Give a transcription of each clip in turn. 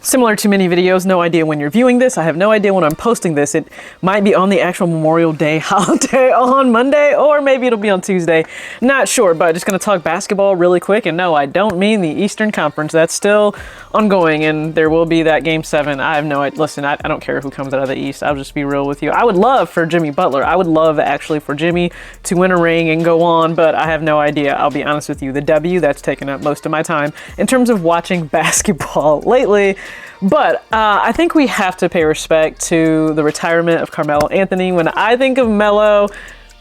Similar to many videos, no idea when you're viewing this. I have no idea when I'm posting this. It might be on the actual Memorial Day holiday on Monday, or maybe it'll be on Tuesday. Not sure, but just going to talk basketball really quick. And no, I don't mean the Eastern Conference. That's still ongoing, and there will be that Game 7. I have no idea. Listen, I don't care who comes out of the East. I'll just be real with you. I would love for Jimmy Butler. I would love actually for Jimmy to win a ring and go on, but I have no idea. I'll be honest with you. The W, that's taken up most of my time in terms of watching basketball lately. But I think we have to pay respect to the retirement of Carmelo Anthony. When I think of Melo,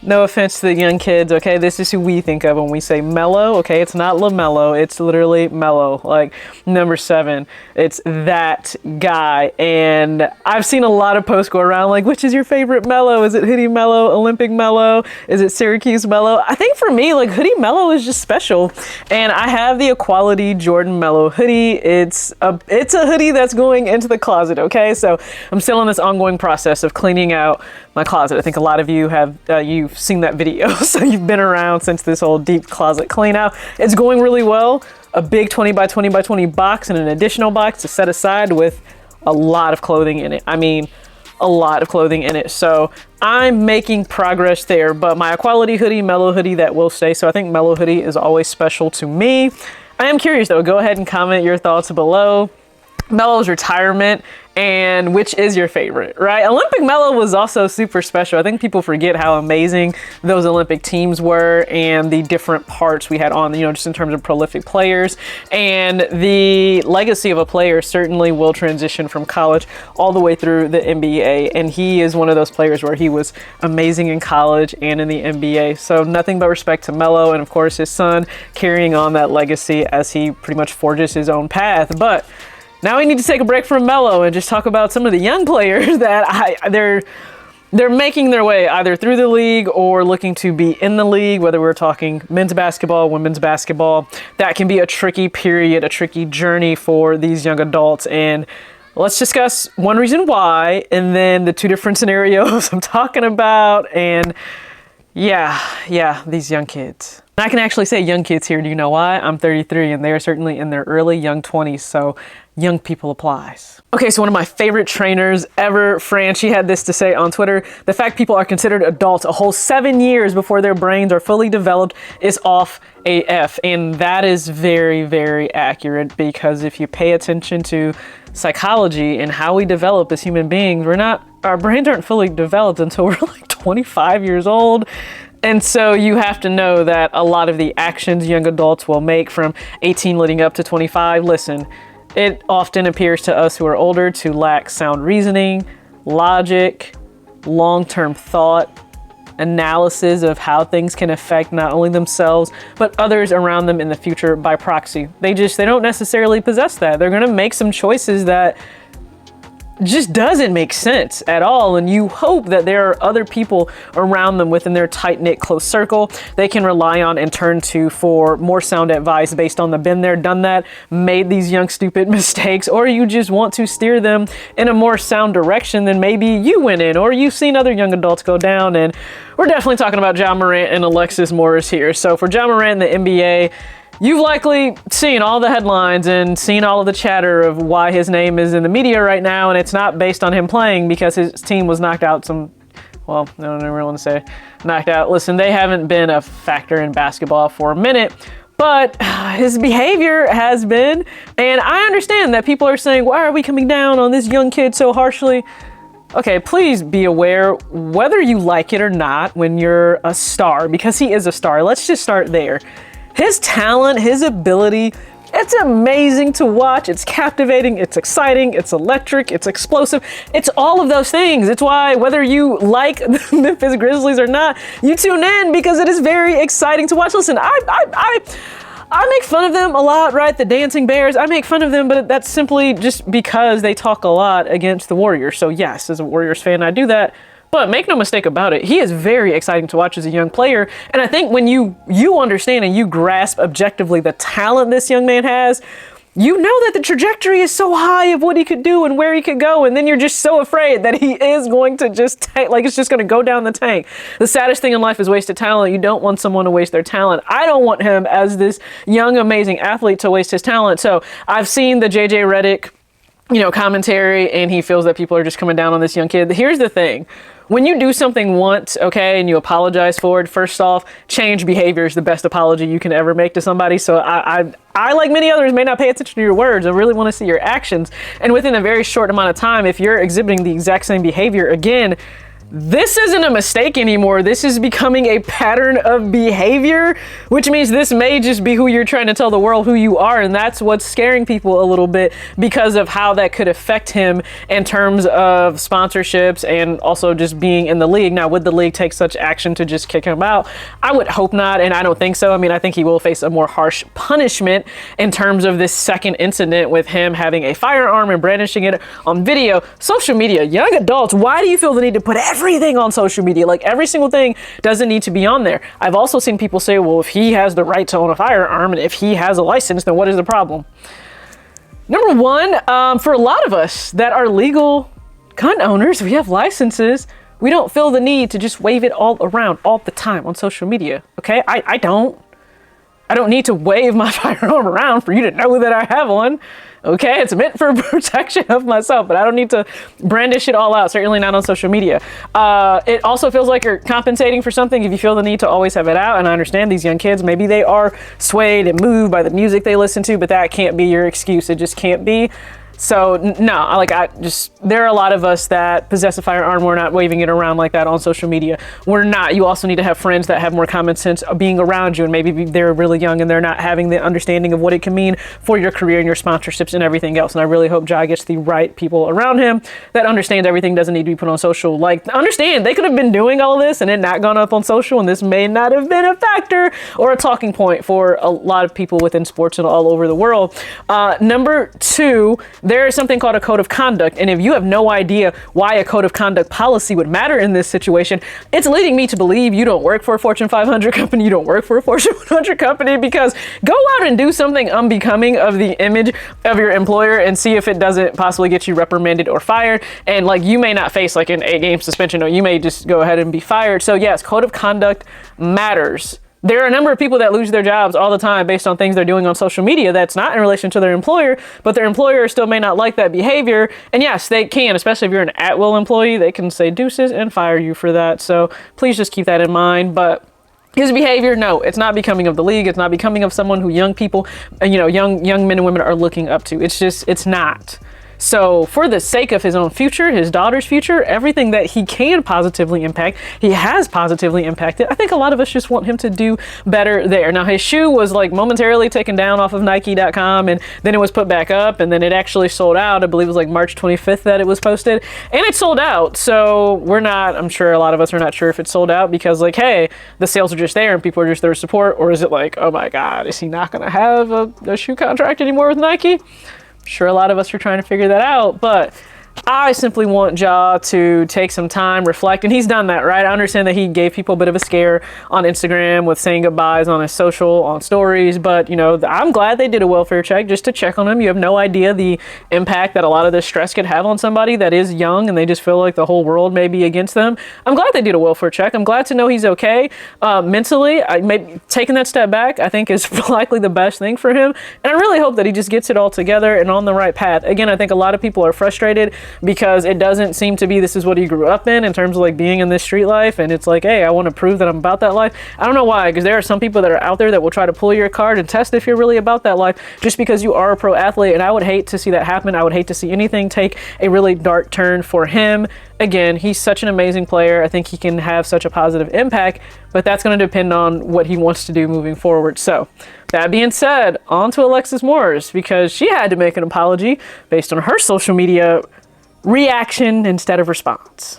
no offense to the young kids, okay, this is who we think of when we say Melo, okay? It's not LaMelo, it's literally Melo, like number 7. It's that guy. And I've seen a lot of posts go around like, which is your favorite Melo? Is it Hoodie Melo, Olympic Melo? Is it Syracuse Melo? I think for me, like Hoodie Melo is just special. And I have the Equality Jordan Melo hoodie. It's a hoodie that's going into the closet, okay? So I'm still in this ongoing process of cleaning out my closet. I think a lot of you have, you've seen that video, so you've been around since this whole deep closet clean out. It's going really well. A big 20 by 20 by 20 box and an additional box to set aside with a lot of clothing in it. I mean, a lot of clothing in it. So I'm making progress there, but my Equality hoodie, Melo hoodie, that will stay. So I think Melo hoodie is always special to me. I am curious though, go ahead and comment your thoughts below. Melo's retirement, and which is your favorite, right? Olympic Melo was also super special. I think people forget how amazing those Olympic teams were and the different parts we had on, you know, just in terms of prolific players. And the legacy of a player certainly will transition from college all the way through the NBA. And he is one of those players where he was amazing in college and in the NBA. So nothing but respect to Melo, and of course his son carrying on that legacy as he pretty much forges his own path. But now we need to take a break from Melo and just talk about some of the young players that they're making their way either through the league or looking to be in the league, whether we're talking men's basketball, women's basketball. That can be a tricky period, a tricky journey for these young adults. And let's discuss one reason why, and then the 2 different scenarios I'm talking about. And yeah, these young kids. I can actually say young kids here. Do you know why? I'm 33 and they're certainly in their early young 20s. So young people applies. Okay, so one of my favorite trainers ever, Fran, she had this to say on Twitter: the fact people are considered adults a whole 7 years before their brains are fully developed is off AF. And that is very, very accurate, because if you pay attention to psychology and how we develop as human beings, our brains aren't fully developed until we're like 25 years old. And so you have to know that a lot of the actions young adults will make from 18 leading up to 25, listen, it often appears to us who are older to lack sound reasoning, logic, long-term thought, analysis of how things can affect not only themselves, but others around them in the future by proxy. They don't necessarily possess that. They're gonna make some choices that just doesn't make sense at all. And you hope that there are other people around them within their tight-knit close circle they can rely on and turn to for more sound advice based on the been there, done that, made these young stupid mistakes, or you just want to steer them in a more sound direction than maybe you went in, or you've seen other young adults go down. And we're definitely talking about Ja Morant and Alexis Morris here. So for Ja Morant in the NBA, you've likely seen all the headlines and seen all of the chatter of why his name is in the media right now, and it's not based on him playing because his team was knocked out well, I don't really want to say knocked out. Listen, they haven't been a factor in basketball for a minute, but his behavior has been, and I understand that people are saying, why are we coming down on this young kid so harshly? Okay, please be aware, whether you like it or not, when you're a star, because he is a star, let's just start there. His talent, his ability, it's amazing to watch. It's captivating, it's exciting, it's electric, it's explosive. It's all of those things. It's why whether you like the Memphis Grizzlies or not, you tune in because it is very exciting to watch. Listen, I make fun of them a lot, right? The Dancing Bears, I make fun of them, but that's simply just because they talk a lot against the Warriors. So yes, as a Warriors fan, I do that. But make no mistake about it, he is very exciting to watch as a young player. And I think when you understand and you grasp objectively the talent this young man has, you know that the trajectory is so high of what he could do and where he could go. And then you're just so afraid that he is going to just it's just going to go down the tank. The saddest thing in life is wasted talent. You don't want someone to waste their talent. I don't want him as this young, amazing athlete to waste his talent. So I've seen the JJ Redick commentary, and he feels that people are just coming down on this young kid. Here's the thing. When you do something once, okay, and you apologize for it, first off, change behavior is the best apology you can ever make to somebody. So I, like many others, may not pay attention to your words. I really want to see your actions. And within a very short amount of time, if you're exhibiting the exact same behavior again, this isn't a mistake anymore. This is becoming a pattern of behavior, which means this may just be who you're trying to tell the world who you are. And that's what's scaring people a little bit because of how that could affect him in terms of sponsorships and also just being in the league. Now, would the league take such action to just kick him out? I would hope not. And I don't think so. I mean, I think he will face a more harsh punishment in terms of this second incident with him having a firearm and brandishing it on video. Social media, young adults, why do you feel the need to put everything on social media? Like, every single thing doesn't need to be on there. I've also seen people say, well, if he has the right to own a firearm and if he has a license, then what is the problem? Number one, for a lot of us that are legal gun owners, we have licenses. We don't feel the need to just wave it all around all the time on social media. Okay, I don't need to wave my firearm around for you to know that I have one. Okay, it's meant for protection of myself, but I don't need to brandish it all out, certainly not on social media. It also feels like you're compensating for something if you feel the need to always have it out. And I understand these young kids, maybe they are swayed and moved by the music they listen to, but that can't be your excuse. It just can't be. So no, there are a lot of us that possess a firearm. We're not waving it around like that on social media. We're not. You also need to have friends that have more common sense being around you, and maybe they're really young and they're not having the understanding of what it can mean for your career and your sponsorships and everything else. And I really hope Jai gets the right people around him that understands everything doesn't need to be put on social. Like, understand, they could have been doing all this and it not gone up on social, and this may not have been a factor or a talking point for a lot of people within sports and all over the world. Number two, there is something called a code of conduct. And if you have no idea why a code of conduct policy would matter in this situation, it's leading me to believe you don't work for a Fortune 500 company, you don't work for a Fortune 100 company, because go out and do something unbecoming of the image of your employer and see if it doesn't possibly get you reprimanded or fired. And like, you may not face like an 8-game suspension, or you may just go ahead and be fired. So yes, code of conduct matters. There are a number of people that lose their jobs all the time based on things they're doing on social media that's not in relation to their employer, but their employer still may not like that behavior. And yes, they can, especially if you're an at-will employee, they can say deuces and fire you for that. So please just keep that in mind. But his behavior, no, it's not becoming of the league. It's not becoming of someone who young people, young men and women are looking up to. It's not. So for the sake of his own future, his daughter's future, everything that he can positively impact, he has positively impacted. I think a lot of us just want him to do better there. Now, his shoe was like momentarily taken down off of Nike.com, and then it was put back up, and then it actually sold out. I believe it was like March 25th that it was posted, and it sold out. So I'm sure a lot of us are not sure if it sold out because, like, hey, the sales are just there and people are just there to support, or is it like, oh my God, is he not going to have a shoe contract anymore with Nike? Sure, a lot of us are trying to figure that out, but I simply want Ja to take some time, reflect, and he's done that, right? I understand that he gave people a bit of a scare on Instagram with saying goodbyes on his social, on stories, but I'm glad they did a welfare check just to check on him. You have no idea the impact that a lot of this stress could have on somebody that is young and they just feel like the whole world may be against them. I'm glad they did a welfare check. I'm glad to know he's okay. Mentally, taking that step back, I think is likely the best thing for him. And I really hope that he just gets it all together and on the right path. Again, I think a lot of people are frustrated because it doesn't seem to be this is what he grew up in terms of like being in this street life, and it's like, hey, I want to prove that I'm about that life. I don't know why, because there are some people that are out there that will try to pull your card and test if you're really about that life just because you are a pro athlete, and I would hate to see that happen. I would hate to see anything take a really dark turn for him. Again, he's such an amazing player. I think he can have such a positive impact, but that's going to depend on what he wants to do moving forward. So that being said, on to Alexis Morris, because she had to make an apology based on her social media reaction instead of response.